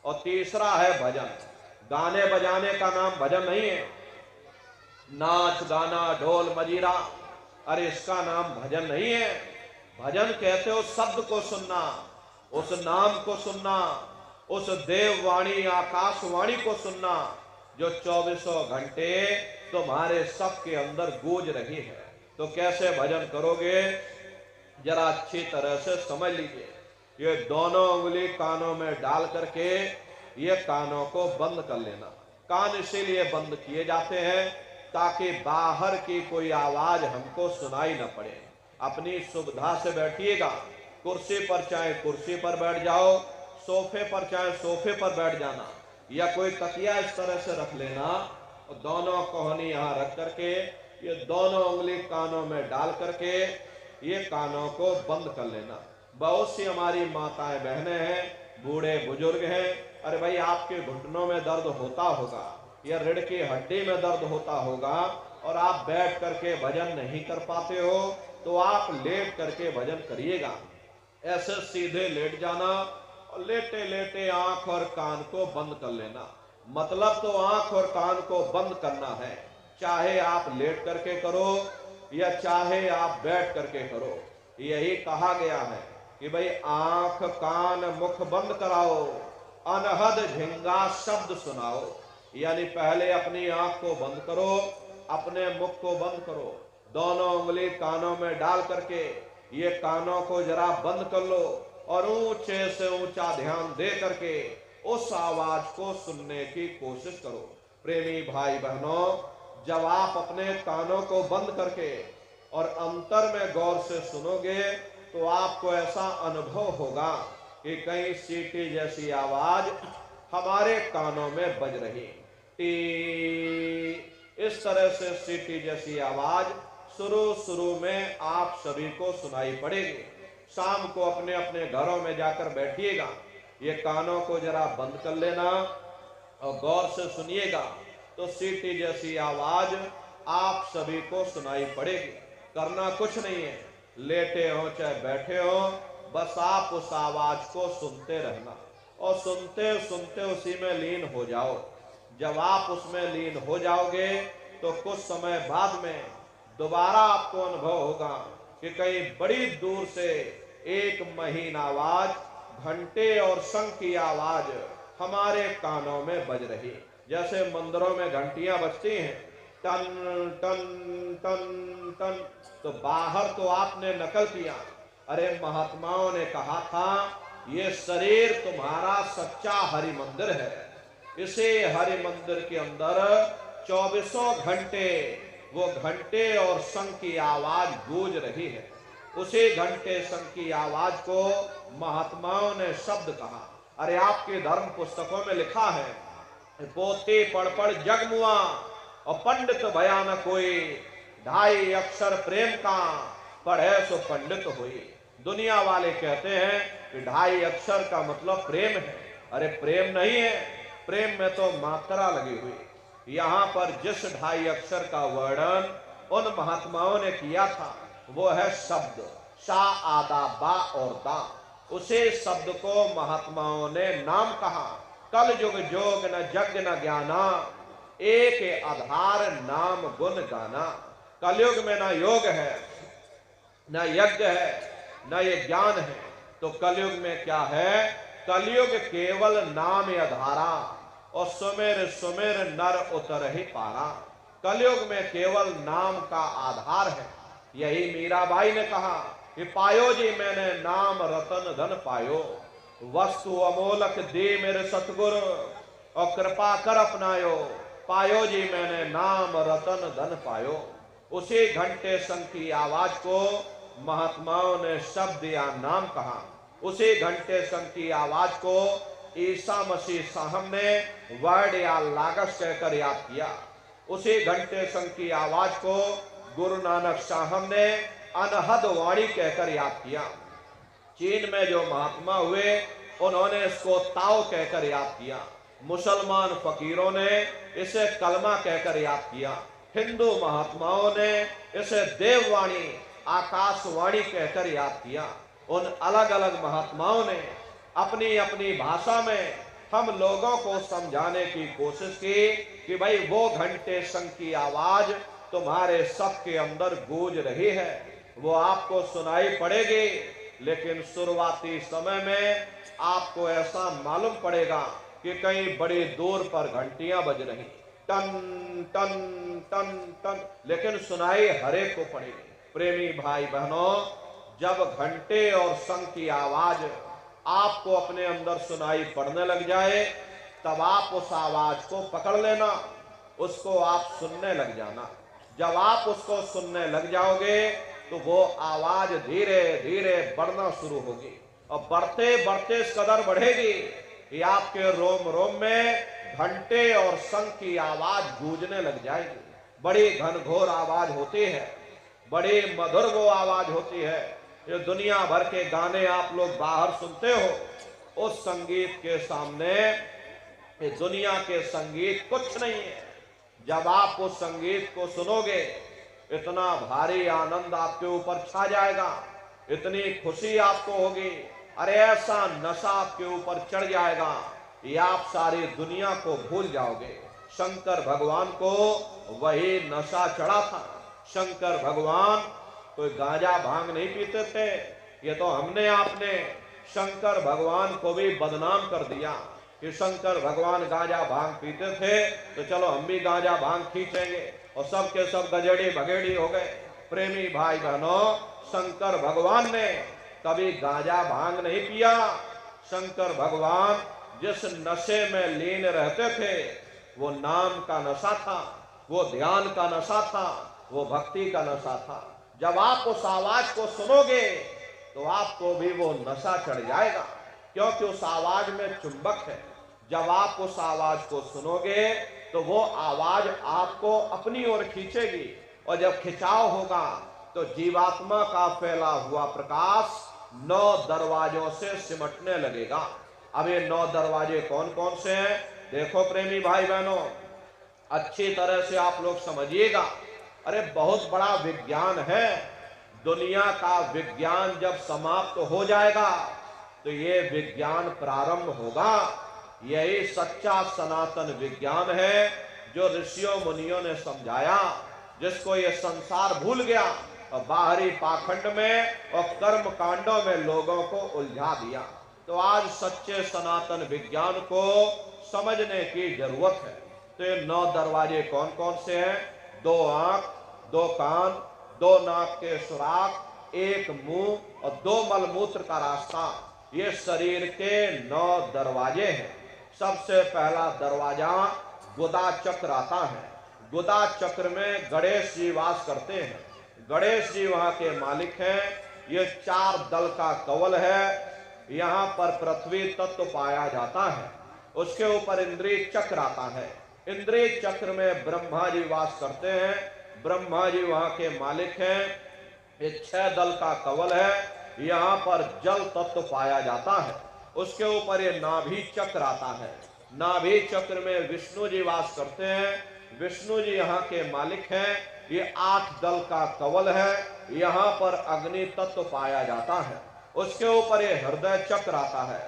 और तीसरा है भजन। गाने बजाने का नाम भजन नहीं है। नाच गाना ढोल मजीरा, अरे इसका नाम भजन नहीं है। भजन कहते हो शब्द को सुनना, उस नाम को सुनना, उस देववाणी आकाशवाणी को सुनना जो 24 घंटे तुम्हारे सबके अंदर गूंज रही है। तो कैसे भजन करोगे, जरा अच्छी तरह से समझ लीजिए। ये दोनों उंगली कानों में डाल करके ये कानों को बंद कर लेना। कान इसीलिए बंद किए जाते हैं ताकि बाहर की कोई आवाज हमको सुनाई न पड़े। अपनी सुविधा से बैठिएगा, कुर्सी पर चाहे कुर्सी पर बैठ जाओ, सोफे पर चाहे सोफे पर बैठ जाना, या कोई तकिया इस तरह से रख लेना और दोनों कोहनी यहाँ रख करके ये दोनों उंगली कानों में डाल करके ये कानों को बंद कर लेना। बहुत सी हमारी माताएं बहनें हैं, बूढ़े बुजुर्ग हैं, अरे भाई आपके घुटनों में दर्द होता होगा या रीढ़ की हड्डी में दर्द होता होगा और आप बैठ करके भजन नहीं कर पाते हो, तो आप लेट करके भजन करिएगा। ऐसे सीधे लेट जाना और लेटे लेटे आंख और कान को बंद कर लेना। मतलब तो आंख और कान को बंद करना है, चाहे आप लेट करके करो या चाहे आप बैठ करके करो। यही कहा गया है कि भाई आंख कान मुख बंद कराओ, अनहद झिंगा शब्द सुनाओ। यानी पहले अपनी आंख को बंद करो, अपने मुख को बंद करो, दोनों उंगली कानों में डाल करके ये कानों को जरा बंद कर लो और ऊंचे से ऊंचा ध्यान दे करके उस आवाज को सुनने की कोशिश करो। प्रेमी भाई बहनों, जब आप अपने कानों को बंद करके और अंतर में गौर से सुनोगे तो आपको ऐसा अनुभव होगा कि कहीं सीटी जैसी आवाज हमारे कानों में बज रही। टी, इस तरह से सीटी जैसी आवाज शुरू में आप सभी को सुनाई पड़ेगी। शाम को अपने अपने घरों में जाकर बैठिएगा, ये कानों को जरा बंद कर लेना और गौर से सुनिएगा तो सीटी जैसी आवाज आप सभी को सुनाई पड़ेगी। करना कुछ नहीं है, लेटे हो चाहे बैठे हो, बस आप उस आवाज को सुनते रहना और सुनते सुनते उसी में लीन हो जाओ। जब आप उसमें लीन हो जाओगे तो कुछ समय बाद में दोबारा आपको अनुभव होगा कि कहीं बड़ी दूर से एक महीन आवाज, घंटे और शंख की आवाज हमारे कानों में बज रही। जैसे मंदिरों में घंटियां बजती हैं, टन टन टन टन, तो बाहर तो आपने नकल किया। अरे महात्माओं ने कहा था ये शरीर तुम्हारा सच्चा हरि मंदिर है, इसे हरि मंदिर के अंदर 24 घंटे वो घंटे और शंख की आवाज गूंज रही है। उसी घंटे शंख की आवाज को महात्माओं ने शब्द कहा। अरे आपके धर्म पुस्तकों में लिखा है, पोते पढ़ पढ़ जग मुआ और पंडित भया न कोई, 2.5 अक्षर प्रेम का पढ़े सो पंडित हुई। दुनिया वाले कहते हैं कि 2.5 अक्षर का मतलब प्रेम है। अरे प्रेम नहीं है, प्रेम में तो मात्रा लगी हुई। यहाँ पर जिस 2.5 अक्षर का वर्णन उन महात्माओं ने किया था वो है शब्द, सा आदा बा और दा। उसे शब्द को महात्माओं ने नाम कहा। कल युग जोग न जग न ज्ञाना, एक आधार नाम गुण गाना। कलयुग में न योग है, न यज्ञ है, न ये ज्ञान है, तो कलयुग में क्या है? कलयुग केवल नाम आधारा और सुमेर सुमेर नर उतर ही पारा। कलयुग में केवल नाम का आधार है। यही मीराबाई ने कहा कि पायो जी मैंने नाम रतन धन पायो, वस्तु अमोलक दे मेरे सतगुरु और कृपा कर अपनायो। पायो जी मैंने नाम रतन धन पायो। उसी घंटे शंख की आवाज को महात्माओं ने शब्द या नाम कहा। उसी घंटे शंख की आवाज को ईसा मसीह साहब ने वर्ड या लागस कहकर याद किया। उसी घंटे शंख की आवाज को गुरु नानक साहब ने अनहद वाणी कहकर याद किया। चीन में जो महात्मा हुए उन्होंने इसको ताओ कहकर याद किया। मुसलमान फकीरों ने इसे कलमा कहकर याद किया। हिंदू महात्माओं ने इसे देववाणी आकाशवाणी कहकर याद किया। उन अलग अलग महात्माओं ने अपनी अपनी भाषा में हम लोगों को समझाने की कोशिश की कि भाई वो घंटे शंख की आवाज तुम्हारे सबके अंदर गूंज रही है, वो आपको सुनाई पड़ेगी, लेकिन शुरुआती समय में आपको ऐसा मालूम पड़ेगा कि कहीं बड़ी दूर पर घंटियां बज रही, टन टन टन टन, लेकिन सुनाई हरेक को पड़ेगी। प्रेमी भाई बहनों, जब घंटे और शंख की आवाज आपको अपने अंदर सुनाई पड़ने लग जाए, तब आप उस आवाज को पकड़ लेना, उसको आप सुनने लग जाना। जब आप उसको सुनने लग जाओगे तो वो आवाज धीरे धीरे बढ़ना शुरू होगी, और बढ़ते बढ़ते इस कदर बढ़ेगी कि आपके रोम रोम में घंटे और शंख की आवाज गूंजने लग जाएगी। बड़ी घनघोर आवाज होती है, बड़ी मधुर वो आवाज होती है। ये दुनिया भर के गाने आप लोग बाहर सुनते हो, उस संगीत के सामने ये दुनिया के संगीत कुछ नहीं है। जब आप उस संगीत को सुनोगे, इतना भारी आनंद आपके ऊपर छा जाएगा, इतनी खुशी आपको होगी, अरे ऐसा नशा आपके ऊपर चढ़ जाएगा कि आप सारी दुनिया को भूल जाओगे। शंकर भगवान को वही नशा चढ़ा था। शंकर भगवान कोई गांजा भांग नहीं पीते थे, ये तो हमने आपने शंकर भगवान को भी बदनाम कर दिया कि शंकर भगवान गांजा भांग पीते थे, तो चलो हम भी गांजा भांग खींचेंगे, और सब के सब गजेड़ी भगेड़ी हो गए। प्रेमी भाई बहनों, शंकर भगवान ने कभी गांजा भांग नहीं पिया। शंकर भगवान जिस नशे में लीन रहते थे, वो नाम का नशा था, वो ध्यान का नशा था, वो भक्ति का नशा था। जब आप उस आवाज को सुनोगे तो आपको भी वो नशा चढ़ जाएगा, क्योंकि उस आवाज में चुंबक है। जब आप उस आवाज को सुनोगे तो वो आवाज आपको अपनी ओर खींचेगी, और जब खिंचाव होगा तो जीवात्मा का फैला हुआ प्रकाश 9 दरवाजों से सिमटने लगेगा। अब ये 9 दरवाजे कौन कौन से हैं? देखो प्रेमी भाई बहनों, अच्छी तरह से आप लोग समझिएगा। अरे बहुत बड़ा विज्ञान है। दुनिया का विज्ञान जब समाप्त हो जाएगा तो ये विज्ञान प्रारंभ होगा। यही सच्चा सनातन विज्ञान है जो ऋषियों मुनियों ने समझाया, जिसको ये संसार भूल गया और बाहरी पाखंड में और कर्म कांडों में लोगों को उलझा दिया। तो आज सच्चे सनातन विज्ञान को समझने की जरूरत है। तो ये 9 दरवाजे कौन कौन से हैं? 2 आंख, 2 कान, 2 नाक के सुराख, 1 मुंह और 2 मलमूत्र का रास्ता, ये शरीर के 9 दरवाजे हैं। सबसे पहला दरवाजा गुदा चक्र आता है। गुदा चक्र में गणेश जी वास करते हैं। गणेश जी वहां के मालिक हैं। ये 4 दल का कवल है। यहाँ पर पृथ्वी तत्व पाया जाता है। उसके ऊपर इंद्रिय चक्र आता है। इंद्रिय चक्र में ब्रह्मा जी वास करते हैं। ब्रह्मा जी वहां के मालिक हैं। ये 6 दल का कवल है। यहाँ पर जल तत्व पाया जाता है। उसके ऊपर ये नाभि चक्र आता है। नाभि चक्र में विष्णु जी वास करते हैं। विष्णु जी यहाँ के मालिक हैं। ये 8 दल का कवल है। यहाँ पर अग्नि तत्व पाया जाता है। उसके ऊपर ये हृदय चक्र आता है।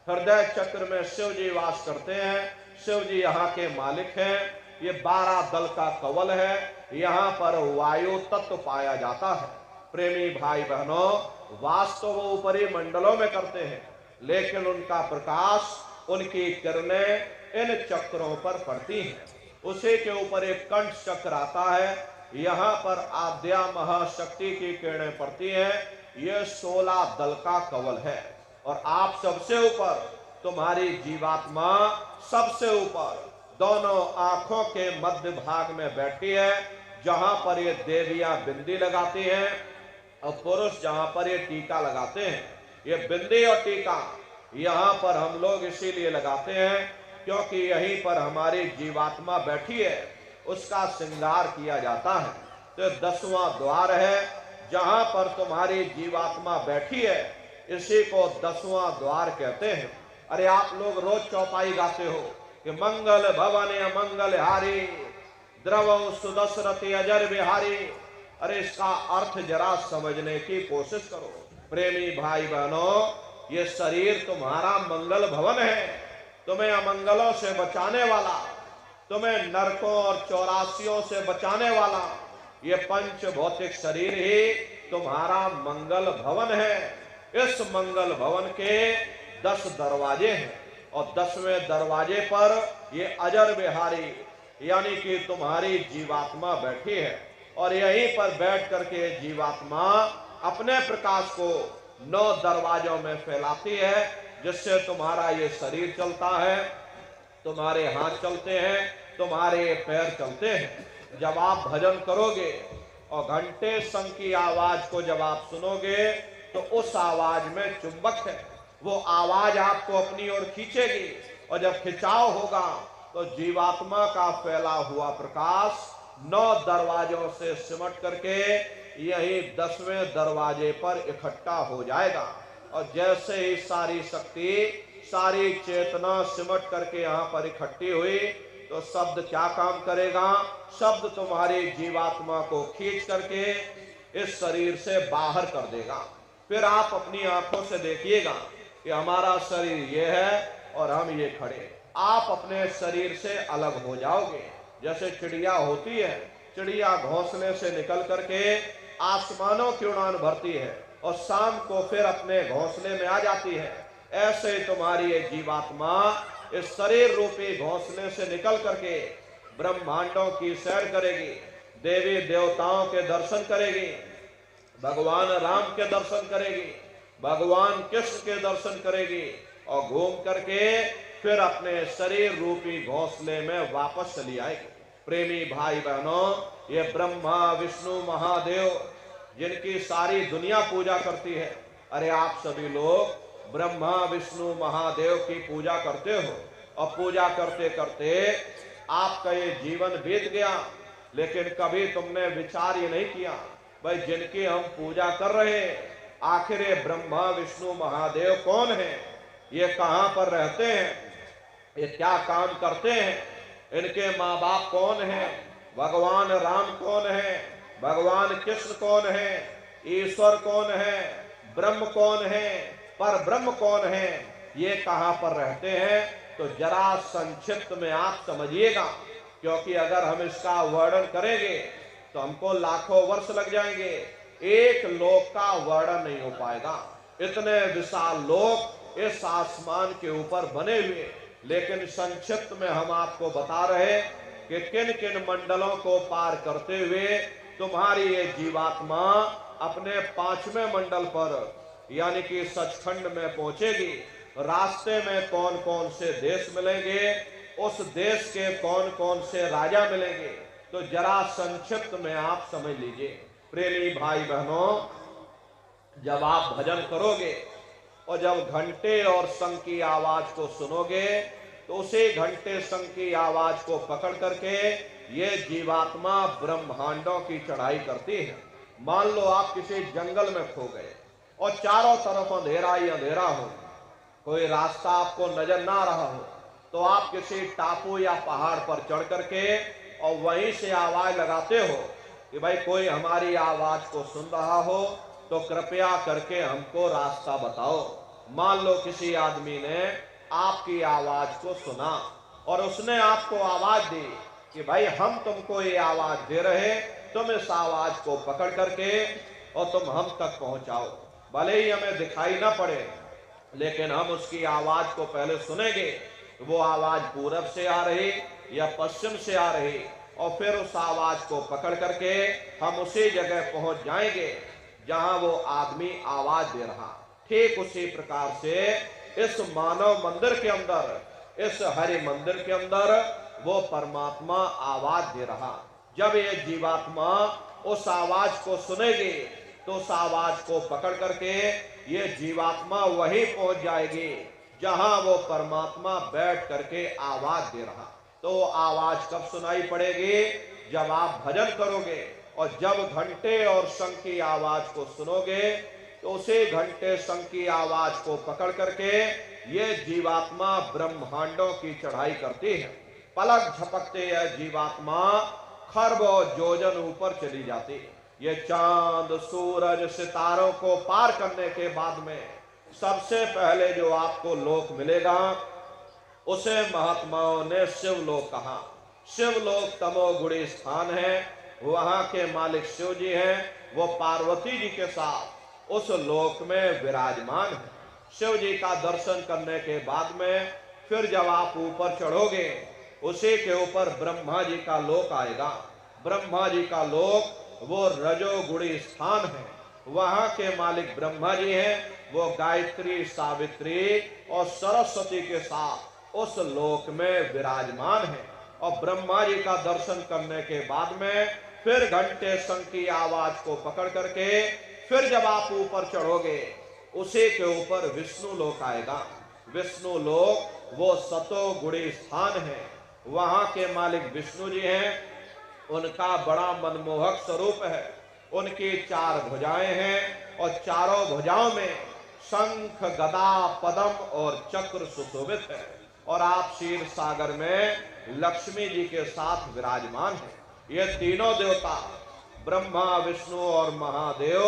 हृदय चक्र में शिव जी वास करते हैं। शिव जी यहाँ के मालिक हैं। ये 12 दल का कवल है। यहाँ पर वायु तत्व पाया जाता है। प्रेमी भाई बहनों, वास तो वो ऊपरी मंडलों में करते हैं, लेकिन उनका प्रकाश, उनकी किरणें इन चक्रों पर पड़ती हैं। उसी के ऊपर एक कंठ चक्र आता है। यहाँ पर आद्या महाशक्ति की किरणें पड़ती हैं। ये 16 दल का कवल है। और आप सबसे ऊपर, तुम्हारी जीवात्मा सबसे ऊपर दोनों आंखों के मध्य भाग में बैठी है, जहां पर ये देवियां बिंदी लगाती हैं और पुरुष जहां पर ये टीका लगाते हैं। ये बिंदी और टीका यहाँ पर हम लोग इसीलिए लगाते हैं क्योंकि यहीं पर हमारी जीवात्मा बैठी है, उसका श्रृंगार किया जाता है। तो 10वां द्वार है जहां पर तुम्हारी जीवात्मा बैठी है, इसी को 10वां द्वार कहते हैं। अरे आप लोग रोज चौपाई गाते हो कि मंगल भवन मंगल हारी, द्रव सुदशरथी अजर बिहारी। अरे इसका अर्थ जरा समझने की कोशिश करो। प्रेमी भाई बहनों, ये शरीर तुम्हारा मंगल भवन है। तुम्हें अमंगलों से बचाने वाला, तुम्हें नरकों और चौरासियों से बचाने वाला ये पंच भौतिक शरीर ही तुम्हारा मंगल भवन है। इस मंगल भवन के 10 दरवाजे हैं और 10वें दरवाजे पर ये अजर बिहारी यानी कि तुम्हारी जीवात्मा बैठी है और यहीं पर बैठ करके जीवात्मा अपने प्रकाश को 9 दरवाजों में फैलाती है, जिससे तुम्हारा ये शरीर चलता है, तुम्हारे हाथ चलते हैं, तुम्हारे पैर चलते हैं। जब आप भजन करोगे और घंटे शंख की आवाज को जब आप सुनोगे तो उस आवाज में चुंबक है, वो आवाज आपको अपनी ओर खींचेगी और जब खिंचाव होगा तो जीवात्मा का फैला हुआ प्रकाश 9 दरवाजों से सिमट करके यही 10वें दरवाजे पर इकट्ठा हो जाएगा। और जैसे ही सारी शक्ति, सारी चेतना सिमट करके यहाँ पर इकट्ठी हुई तो शब्द क्या काम करेगा? शब्द तुम्हारी जीवात्मा को खींच करके इस शरीर से बाहर कर देगा। फिर आप अपनी आंखों से देखिएगा कि हमारा शरीर ये है और हम ये खड़े। आप अपने शरीर से अलग हो जाओगे। जैसे चिड़िया होती है, चिड़िया घोंसले से निकल करके आसमानों की उड़ान भरती है और शाम को फिर अपने घोंसले में आ जाती है। ऐसे ही तुम्हारी ये जीवात्मा इस शरीर रूपी घोंसले से निकल करके ब्रह्मांडों की सैर करेगी, देवी देवताओं के दर्शन करेगी, भगवान राम के दर्शन करेगी, भगवान कृष्ण के दर्शन करेगी और घूम करके फिर अपने शरीर रूपी घोंसले में वापस चली आएगी। प्रेमी भाई बहनों, ये ब्रह्मा विष्णु महादेव जिनकी सारी दुनिया पूजा करती है, अरे आप सभी लोग ब्रह्मा विष्णु महादेव की पूजा करते हो और पूजा करते करते आपका ये जीवन बीत गया, लेकिन कभी तुमने विचार ये नहीं किया भाई जिनकी हम पूजा कर रहे हैं आखिर ये ब्रह्मा विष्णु महादेव कौन है, ये कहाँ पर रहते हैं, ये क्या काम करते हैं, इनके माँ बाप कौन हैं, भगवान राम कौन है, भगवान कृष्ण कौन है, ईश्वर कौन है, ब्रह्म कौन है, पर ब्रह्म कौन है, ये कहाँ पर रहते हैं। तो जरा संक्षिप्त में आप समझिएगा, क्योंकि अगर हम इसका वर्णन करेंगे तो हमको लाखों वर्ष लग जाएंगे, एक लोक का वर्णन नहीं हो पाएगा। इतने विशाल लोक इस आसमान के ऊपर बने हुए, लेकिन संक्षिप्त में हम आपको बता रहे कि किन किन मंडलों को पार करते हुए तुम्हारी ये जीवात्मा अपने 5वें मंडल पर यानी कि सचखंड में पहुंचेगी। रास्ते में कौन कौन से देश मिलेंगे, उस देश के कौन कौन से राजा मिलेंगे, तो जरा संक्षिप्त में आप समझ लीजिए। प्रेमी भाई बहनों, जब आप भजन करोगे और जब घंटे और शंख की आवाज को सुनोगे तो उसी घंटे शंख की आवाज को पकड़ करके ये जीवात्मा ब्रह्मांडों की चढ़ाई करती है। मान लो आप किसी जंगल में खो गए और चारों तरफ अंधेरा ही अंधेरा हो, कोई रास्ता आपको नजर ना रहा हो, तो आप किसी टापू या पहाड़ पर चढ़ करके और वहीं से आवाज लगाते हो कि भाई कोई हमारी आवाज को सुन रहा हो तो कृपया करके हमको रास्ता बताओ। मान लो किसी आदमी ने आपकी आवाज को सुना और उसने आपको आवाज दी कि भाई हम तुमको ये आवाज दे रहे, तुम इस आवाज को पकड़ करके और तुम हम तक पहुंचाओ। भले ही हमें दिखाई ना पड़े, लेकिन हम उसकी आवाज को पहले सुनेंगे, वो आवाज पूरब से आ रही या पश्चिम से आ रही, और फिर उस आवाज को पकड़ करके हम उसी जगह पहुंच जाएंगे जहां वो आदमी आवाज दे रहा। ठीक उसी प्रकार से इस मानव मंदिर के अंदर, इस हरि मंदिर के अंदर वो परमात्मा आवाज दे रहा। जब ये जीवात्मा उस आवाज को सुनेगी तो उस आवाज को पकड़ करके ये जीवात्मा वहीं पहुंच जाएगी जहां वो परमात्मा बैठ करके आवाज दे रहा। तो वो आवाज कब सुनाई पड़ेगी? जब आप भजन करोगे और जब घंटे और शंख की आवाज को सुनोगे तो उसी घंटे शंख की आवाज को पकड़ करके ये जीवात्मा ब्रह्मांडों की चढ़ाई करती है। पलक झपकते यह जीवात्मा खर्ब और योजन ऊपर चली जाती है। ये चांद सूरज सितारों को पार करने के बाद में सबसे पहले जो आपको लोक मिलेगा उसे महात्माओं ने शिवलोक कहा। शिवलोक तमोगुणी स्थान है, वहां के मालिक शिव जी हैं, वो पार्वती जी के साथ उस लोक में विराजमान है। शिव जी का दर्शन करने के बाद में फिर जब आप ऊपर चढ़ोगे, उसी के ऊपर ब्रह्मा जी का लोक आएगा। ब्रह्मा जी का लोक वो रजोगुणी स्थान है, वहां के मालिक ब्रह्मा जी हैं, वो गायत्री, सावित्री और सरस्वती के साथ उस लोक में विराजमान है। और ब्रह्मा जी का दर्शन करने के बाद में फिर घंटे शंख की आवाज को पकड़ करके फिर जब आप ऊपर चढ़ोगे, उसी के ऊपर विष्णु लोक आएगा। विष्णु लोक वो सतोगुणी स्थान है, वहां के मालिक विष्णु जी हैं, उनका बड़ा मनमोहक स्वरूप है। उनकी 4 भुजाएं हैं और चारों भुजाओं में शंख, गदा, पद्म और चक्र सुशोभित है। और आप क्षीर सागर में लक्ष्मी जी के साथ विराजमान हैं। ये तीनों देवता ब्रह्मा, विष्णु और महादेव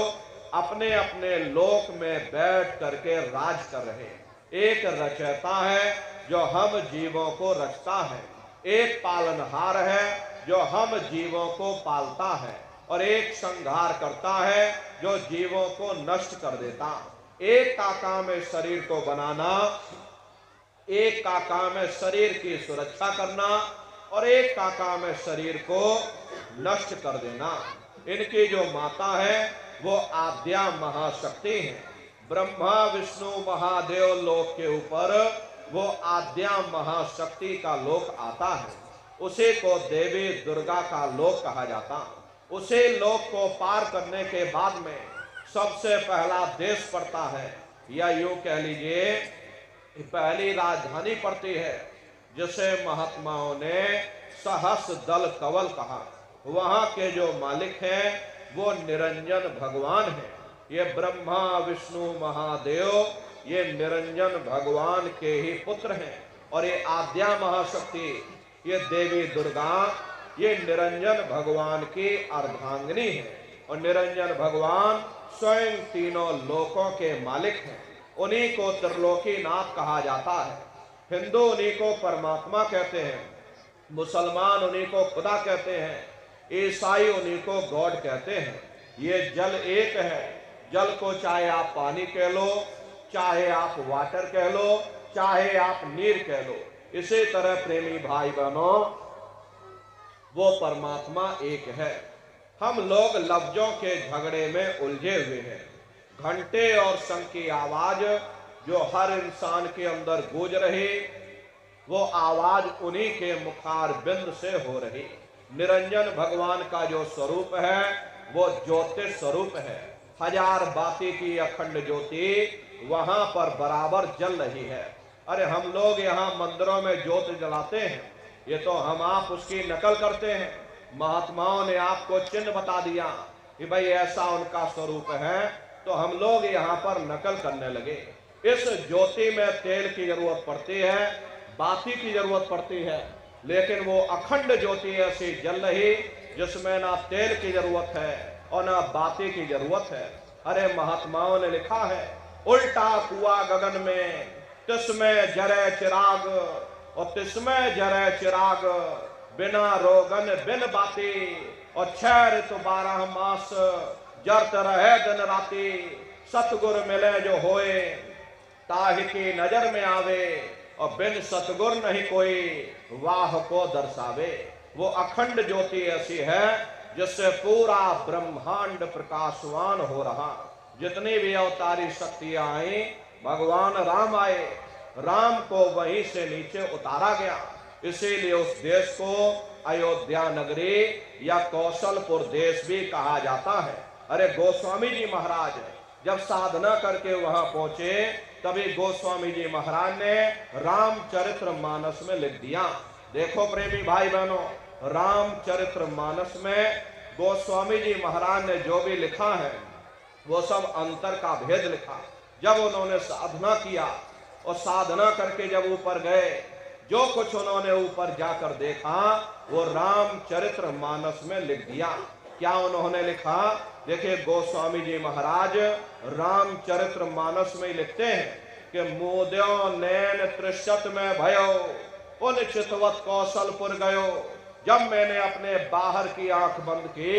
अपने अपने लोक में बैठ करके राज कर रहे हैं। एक रचयिता है जो हम जीवों को रचता है, एक पालनहार है जो हम जीवों को पालता है, और एक संहार करता है जो जीवों को नष्ट कर देता। एक का काम है शरीर को बनाना, एक का काम है शरीर की सुरक्षा करना, और एक का काम है शरीर को नष्ट कर देना। इनकी जो माता है वो आद्या महाशक्ति है। ब्रह्मा, विष्णु, महादेव लोक के ऊपर वो आद्या महाशक्ति का लोक आता है। उसे को देवी दुर्गा का लोक कहा जाता। उसे लोक को पार करने के बाद में सबसे पहला देश पड़ता है, या यूं कह लीजिए पहली राजधानी पड़ती है, जिसे महात्माओं ने सहस्र दल कवल कहा। वहां के जो मालिक हैं वो निरंजन भगवान हैं। ये ब्रह्मा, विष्णु, महादेव ये निरंजन भगवान के ही पुत्र हैं। और ये आद्या महाशक्ति, ये देवी दुर्गा, ये निरंजन भगवान की अर्धांगिनी है। और निरंजन भगवान स्वयं तीनों लोकों के मालिक हैं। उन्हीं को त्रिलोकीनाथ कहा जाता है। हिंदू उन्हीं को परमात्मा कहते हैं, मुसलमान उन्हीं को खुदा कहते हैं, ईसाई उन्हीं को गॉड कहते हैं। ये जल एक है। जल को चाहे आप पानी कह लो, चाहे आप वाटर कह लो, चाहे आप नीर कह लो। इसी तरह प्रेमी भाई बहनों, वो परमात्मा एक है। हम लोग लफ्जों के झगड़े में उलझे हुए हैं। घंटे और शंख की आवाज जो हर इंसान के अंदर गूंज रही, वो आवाज उन्हीं के मुखार बिंद से हो रही। निरंजन भगवान का जो स्वरूप है वो ज्योतिष स्वरूप है। हजार बाती की अखंड ज्योति वहां पर बराबर जल रही है। अरे हम लोग यहाँ मंदिरों में ज्योत जलाते हैं, ये तो हम आप उसकी नकल करते हैं। महात्माओं ने आपको चिन्ह बता दिया कि भाई ऐसा उनका स्वरूप है, तो हम लोग यहाँ पर नकल करने लगे। इस ज्योति में तेल की जरूरत पड़ती है, बाती की जरूरत पड़ती है, लेकिन वो अखंड ज्योति ऐसी जल रही जिसमें ना तेल की जरूरत है और ना बाती की जरूरत है। अरे महात्माओं ने लिखा है, उल्टा कुआ गगन में तिसमें जरे चिराग, और तिसमें जरे चिराग बिना रोगन बिन बाती, और 6 ऋतु 12 मास जरत रहे दिन राती। सतगुर मिले जो होए ताहि की नजर में आवे, और बिन सतगुर नहीं कोई वाह को दर्शावे। वो अखंड ज्योति ऐसी है जिससे पूरा ब्रह्मांड प्रकाशवान हो रहा। जितनी भी अवतारी शक्तियां आई, भगवान राम आए, राम को वहीं से नीचे उतारा गया। इसीलिए उस देश को अयोध्या नगरी या कौशलपुर देश भी कहा जाता है। अरे गोस्वामी जी महाराज जब साधना करके वहां पहुंचे, तभी गोस्वामी जी महाराज ने रामचरित्र मानस में लिख दिया। देखो प्रेमी भाई बहनों, रामचरित्र मानस में गोस्वामी जी महाराज ने जो भी लिखा है वो सब अंतर का भेद लिखा। जब उन्होंने साधना किया और साधना करके जब ऊपर गए, जो कुछ उन्होंने ऊपर जाकर देखा वो रामचरित्र मानस में लिख दिया। क्या उन्होंने लिखा? देखिए गोस्वामी जी महाराज रामचरित्र मानस में लिखते हैं कि मोद्यो नैन त्रिशत में भयो उन चितवत कौशलपुर गयो। जब मैंने अपने बाहर की आंख बंद की,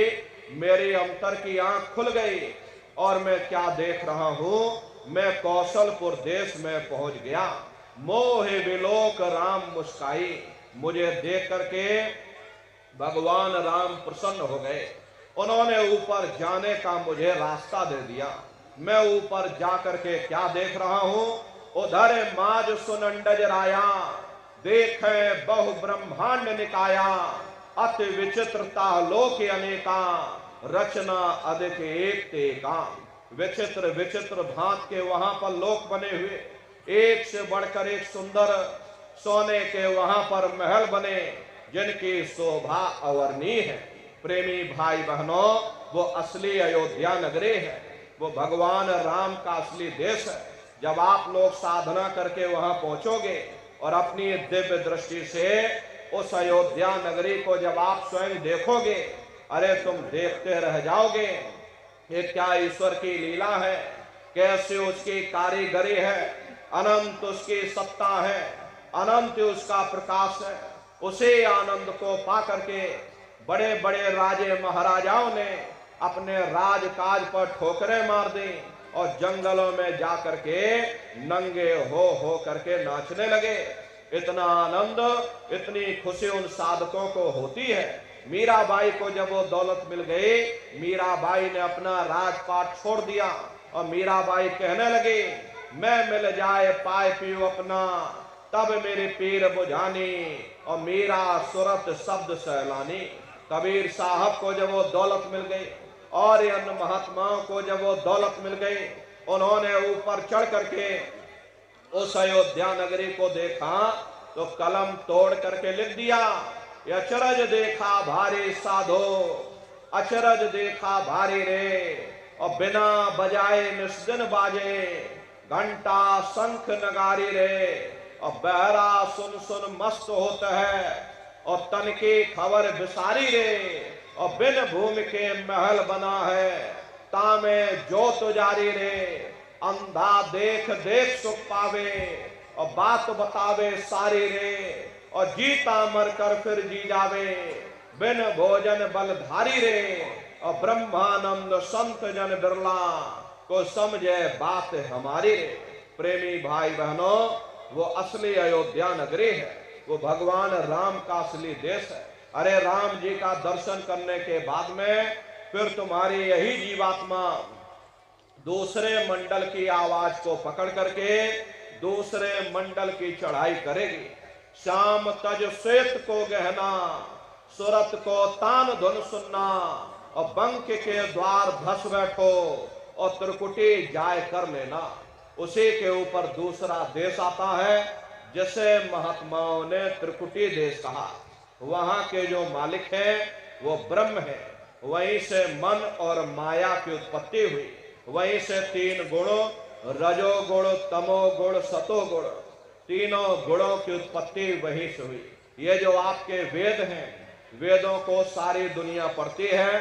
मेरी अंतर की आंख खुल गई और मैं क्या देख रहा हूं, मैं कौशलपुर देश में पहुंच गया। मोहे विलोक राम मुस्काई, मुझे देख करके भगवान राम प्रसन्न हो गए। उन्होंने ऊपर जाने का मुझे रास्ता दे दिया। मैं ऊपर जाकर के क्या देख रहा हूं, उधर माज सुनंडज राया, देखे बहु ब्रह्मांड निकाया, अति विचित्रता लोक अनेका, रचना अधिक एक तेका। विचित्र विचित्र भांत के वहां पर लोक बने हुए, एक से बढ़कर एक सुंदर सोने के वहां पर महल बने, जिनकी शोभा अवर्णीय है। प्रेमी भाई बहनों, वो असली अयोध्या नगरी है, वो भगवान राम का असली देश है। जब आप लोग साधना करके वहां पहुंचोगे और अपनी दिव्य दृष्टि से उस अयोध्या नगरी को जब आप स्वयं देखोगे, अरे तुम देखते रह जाओगे। ये क्या ईश्वर की लीला है, कैसे उसकी कारीगरी है, अनंत उसकी सत्ता है, अनंत उसका प्रकाश है। उसे आनंद को पा करके बड़े बड़े राजे महाराजाओं ने अपने राजकाज पर ठोकरें मार दी और जंगलों में जाकर के नंगे हो करके नाचने लगे। इतना आनंद, इतनी खुशी उन साधकों को होती है। मीराबाई को जब वो दौलत मिल गई, मीराबाई ने अपना राजपाट छोड़ दिया और मीराबाई कहने लगी, मैं मिल जाए पाए पियो अपना, तब मेरे पीर बुझानी और मेरा सुरत शब्द सैलानी। कबीर साहब को जब वो दौलत मिल गई और अन्य महात्माओं को जब वो दौलत मिल गई, उन्होंने ऊपर चढ़ करके उस अयोध्या नगरी को देखा तो कलम तोड़ करके लिख दिया, अचरज देखा भारी साधो, अचरज देखा भारी रे, और बिना बजाए निस्दिन बाजे, घंटा शंख नगारी रे, और बहरा सुन सुन मस्त होता है, और तन की खबर बिसारी रे, और बिन भूमि के महल बना है, तामे जोत जारी रे, अंधा देख देख सुख पावे, और बात बतावे सारी रे, और जीता मर कर फिर जी जावे, बिन भोजन बलधारी रे, और ब्रह्मानंद संत जन बिरला, को समझे बात हमारी रे। प्रेमी भाई बहनों, वो असली अयोध्या नगरी है, वो भगवान राम का असली देश है। अरे राम जी का दर्शन करने के बाद में फिर तुम्हारी यही जीवात्मा दूसरे मंडल की आवाज को पकड़ करके दूसरे मंडल की चढ़ाई करेगी। श्याम तज श्वेत को गहना, सुरत को तान धुन सुनना, और बंक के द्वार धस बैठो, और त्रिकुटी जाय कर लेना। उसी के ऊपर दूसरा देश आता है जिसे महात्माओं ने त्रिकुटी देश कहा। वहां के जो मालिक हैं वो ब्रह्म है, वहीं से मन और माया की उत्पत्ति हुई, वहीं से तीन गुणों रजोगुण तमोगुण सतोगुण, तीनों गुणों की उत्पत्ति वहीं से हुई। ये जो आपके वेद हैं, वेदों को सारी दुनिया पढ़ती है,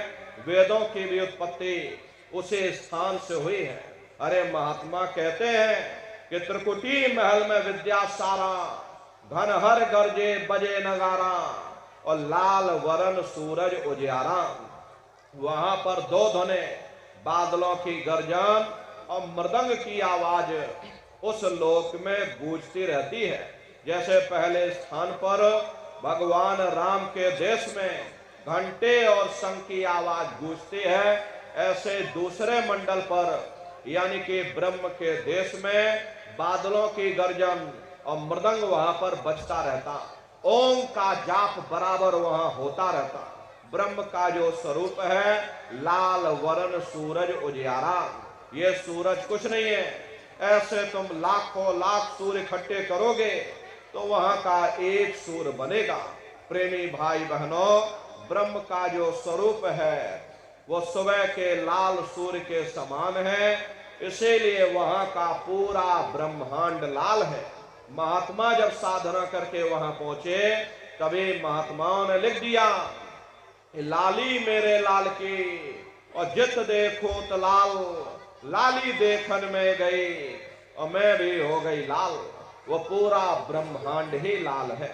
वेदों की भी उत्पत्ति उसी स्थान से हुई है। अरे महात्मा कहते हैं कि त्रिकुटी महल में विद्या सारा, घन हर गर्जे बजे नगारा, और लाल वरण सूरज उजियारा। वहां पर दो धने, बादलों की गर्जन और मृदंग की आवाज उस लोक में गूंजती रहती है। जैसे पहले स्थान पर भगवान राम के देश में घंटे और शंख की आवाज गूंजती है, ऐसे दूसरे मंडल पर यानी कि ब्रह्म के देश में बादलों की गर्जन और मृदंग वहां पर बजता रहता, ओम का जाप बराबर वहां होता रहता। ब्रह्म का जो स्वरूप है लाल वरण सूरज उजियारा। ये सूरज कुछ नहीं है, ऐसे तुम लाखों लाख सूर्य इकट्ठे करोगे तो वहां का एक सूर्य बनेगा। प्रेमी भाई बहनों, ब्रह्म का जो स्वरूप है वो सुबह के लाल सूर्य के समान है, इसीलिए वहां का पूरा ब्रह्मांड लाल है। महात्मा जब साधना करके वहां पहुंचे तभी महात्माओं ने लिख दिया, लाली मेरे लाल की, और जित देखो तो लाल, लाली देखन में गई, और मैं भी हो गई लाल। वो पूरा ब्रह्मांड ही लाल है।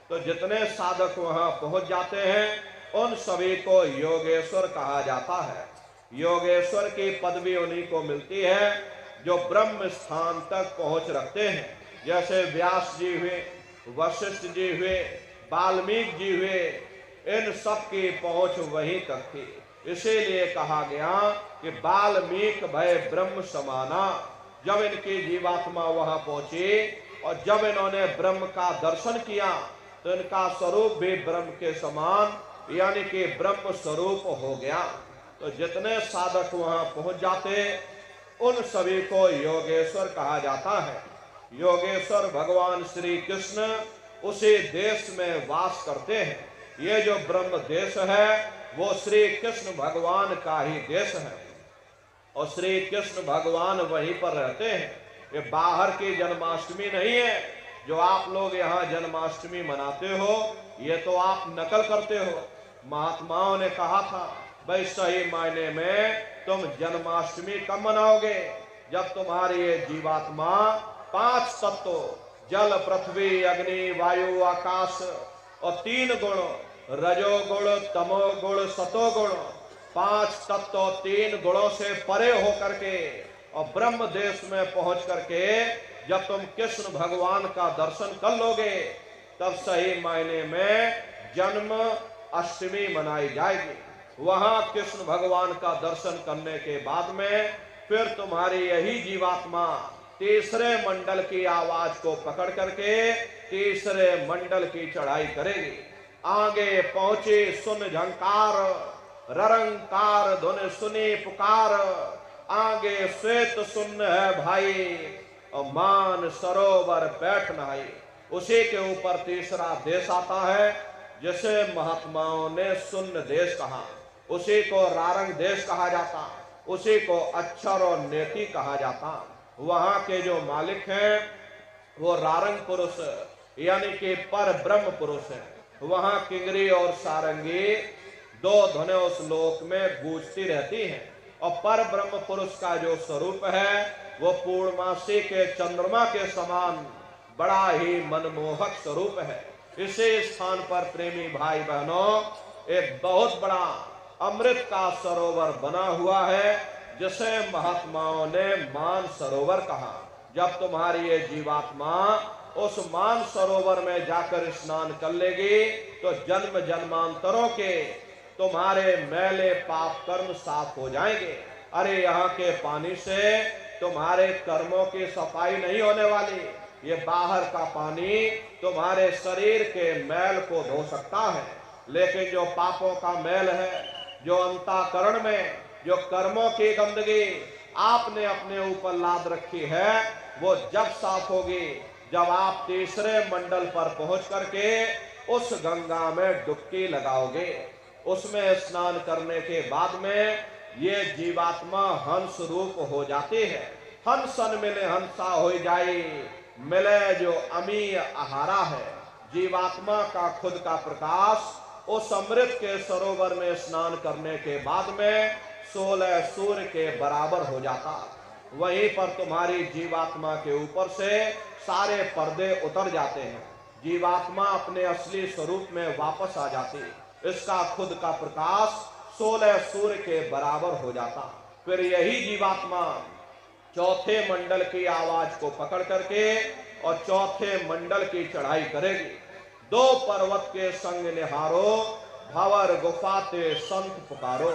तो जितने साधक वहां पहुंच जाते हैं उन सभी को योगेश्वर कहा जाता है। योगेश्वर की पदवी उन्हीं को मिलती है जो ब्रह्म स्थान तक पहुंच रखते हैं। जैसे व्यास जी हुए, वशिष्ठ जी हुए, वाल्मीकि जी हुए, इन सब की पहुंच वहीं तक थी। इसीलिए कहा गया कि वाल्मीकि भय ब्रह्म समाना। जब इनकी जीवात्मा वहां पहुंची और जब इन्होंने ब्रह्म का दर्शन किया तो इनका स्वरूप भी ब्रह्म के समान यानी कि ब्रह्म स्वरूप हो गया। तो जितने साधक वहां पहुंच जाते उन सभी को योगेश्वर कहा जाता है। योगेश्वर भगवान श्री कृष्ण उसी देश में वास करते हैं। ये जो ब्रह्म देश है वो श्री कृष्ण भगवान का ही देश है और श्री कृष्ण भगवान वहीं पर रहते हैं। ये बाहर की जन्माष्टमी नहीं है जो आप लोग यहाँ जन्माष्टमी मनाते हो, ये तो आप नकल करते हो। महात्माओं ने कहा था भाई सही मायने में तुम जन्माष्टमी कब मनाओगे? जब तुम्हारी ये जीवात्मा 5 तत्व जल पृथ्वी अग्नि वायु आकाश और 3 गुण रजोगुण तमोगुण सतोगुण 5 तत्व 3 गुणों से परे होकर के और ब्रह्म देश में पहुंच करके जब तुम कृष्ण भगवान का दर्शन कर लोगे तब सही मायने में जन्म अष्टमी मनाई जाएगी। वहां कृष्ण भगवान का दर्शन करने के बाद में फिर तुम्हारी यही जीवात्मा तीसरे मंडल की आवाज को पकड़ करके तीसरे मंडल की चढ़ाई करेगी। आगे पहुंचे सुन झंकार ररंकार धुन सुनी पुकार, आगे श्वेत सुन है भाई और मान सरोवर बैठ नहाई। उसी के ऊपर तीसरा देश आता है जिसे महात्माओं ने सुन्न देश कहा, उसी को रारंग देश कहा जाता, उसी को अक्षर और नेति कहा जाता। वहां के जो मालिक हैं वो रारंग पुरुष यानी कि पर ब्रह्म पुरुष है। वहां किंगरी और सारंगी 2 धुनें उस लोक में गूंजती रहती हैं और पर ब्रह्म पुरुष का जो स्वरूप है वो पूर्णमासी के चंद्रमा के समान बड़ा ही मनमोहक स्वरूप है। इसी स्थान पर प्रेमी भाई बहनों एक बहुत बड़ा अमृत का सरोवर बना हुआ है जिसे महात्माओं ने मान सरोवर कहा। जब तुम्हारी ये जीवात्मा उस मान सरोवर में जाकर स्नान कर लेगी तो जन्म जन्मांतरों के तुम्हारे मैले पाप कर्म साफ हो जाएंगे। अरे यहाँ के पानी से तुम्हारे कर्मों की सफाई नहीं होने वाली, ये बाहर का पानी तुम्हारे शरीर के मैल को धो सकता है, लेकिन जो पापों का मैल है, जो अंतःकरण में जो कर्मों की गंदगी आपने अपने ऊपर लाद रखी है, वो जब साफ होगी जब आप तीसरे मंडल पर पहुंच करके उस गंगा में डुबकी लगाओगे। उसमें स्नान करने के बाद में ये जीवात्मा हंस रूप हो जाती है। हंसन मिले हंसा हो जाए, मिले जो अमीय आहारा है। जीवात्मा का खुद का प्रकाश उस अमृत के सरोवर में स्नान करने के बाद में 16 सूर्य के बराबर हो जाता। वहीं पर तुम्हारी जीवात्मा के ऊपर से सारे पर्दे उतर जाते हैं, जीवात्मा अपने असली स्वरूप में वापस आ जाती। इसका खुद का प्रकाश 16 सूर्य के बराबर हो जाता। फिर यही जीवात्मा चौथे मंडल की आवाज को पकड़ करके और चौथे मंडल की चढ़ाई करेगी। 2 पर्वत के संग निहारो, भंवर गुफाते संत पुकारो।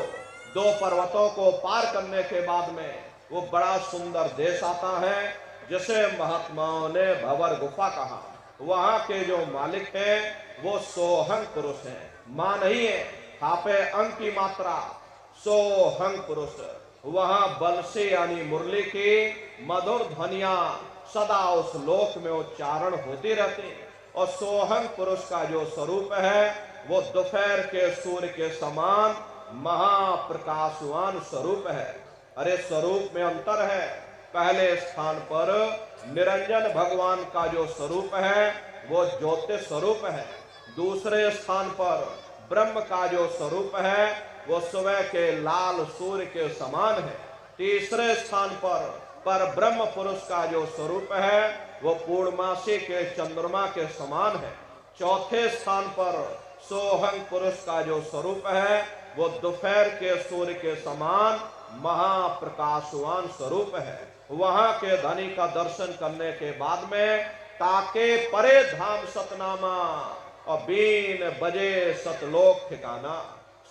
2 पर्वतों को पार करने के बाद में वो बड़ा सुंदर देश आता है जिसे महात्माओं ने भंवर गुफा कहा। वहां के जो मालिक हैं वो सोहंग पुरुष हैं, मां नहीं है, खापे अंग की मात्रा, सोहंग पुरुष। वहां बंसी यानी मुरली की मधुर ध्वनियां सदा उस लोक में उच्चारण होती रहती। और सोहंग पुरुष का जो स्वरूप है वो दोपहर के सूर्य के समान महाप्रकाशवान स्वरूप है। अरे स्वरूप में अंतर है। पहले स्थान पर निरंजन भगवान का जो स्वरूप है वो ज्योति स्वरूप है। दूसरे स्थान पर ब्रह्म का जो स्वरूप है वो सुबह के लाल सूर्य के समान है। तीसरे स्थान पर पर ब्रह्म पुरुष का जो स्वरूप है वो पूर्णमासी के चंद्रमा के समान है। चौथे स्थान पर सोहंग पुरुष का जो स्वरूप है वो दोपहर के सूर्य के समान महाप्रकाशवान स्वरूप है। वहां के धनी का दर्शन करने के बाद में ताके परे धाम सतनामा और बीन बजे सतलोक ठिकाना।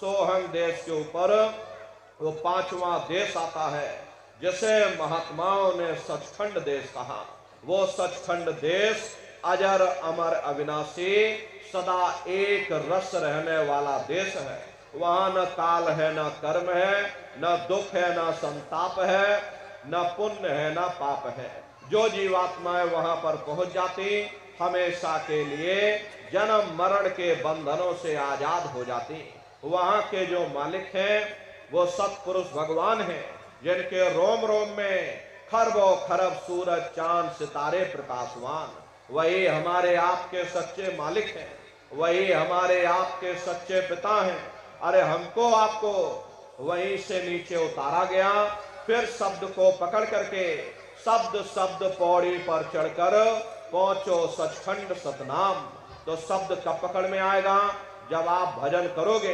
सोहंग देश के ऊपर वो पांचवा देश आता है जिसे महात्माओं ने सचखंड देश कहा। वो सचखंड देश अजर अमर अविनाशी सदा एक रस रहने वाला देश है। वहां न काल है, न कर्म है, न दुख है, न संताप है, न पुण्य है, न पाप है। जो जीवात्माएं वहां पर पहुंच जाती हमेशा के लिए जन्म मरण के बंधनों से आजाद हो जाती। वहां के जो मालिक हैं वो सत्पुरुष भगवान हैं जिनके रोम रोम में खरबों खरब सूरज चांद सितारे प्रकाशवान। वही हमारे आपके सच्चे मालिक हैं, वही हमारे आपके सच्चे पिता हैं। अरे हमको आपको वहीं से नीचे उतारा गया, फिर शब्द को पकड़ करके शब्द शब्द पौड़ी पर चढ़कर पहुंचो सचखंड सतनाम। तो शब्द कब पकड़ में आएगा? जब आप भजन करोगे।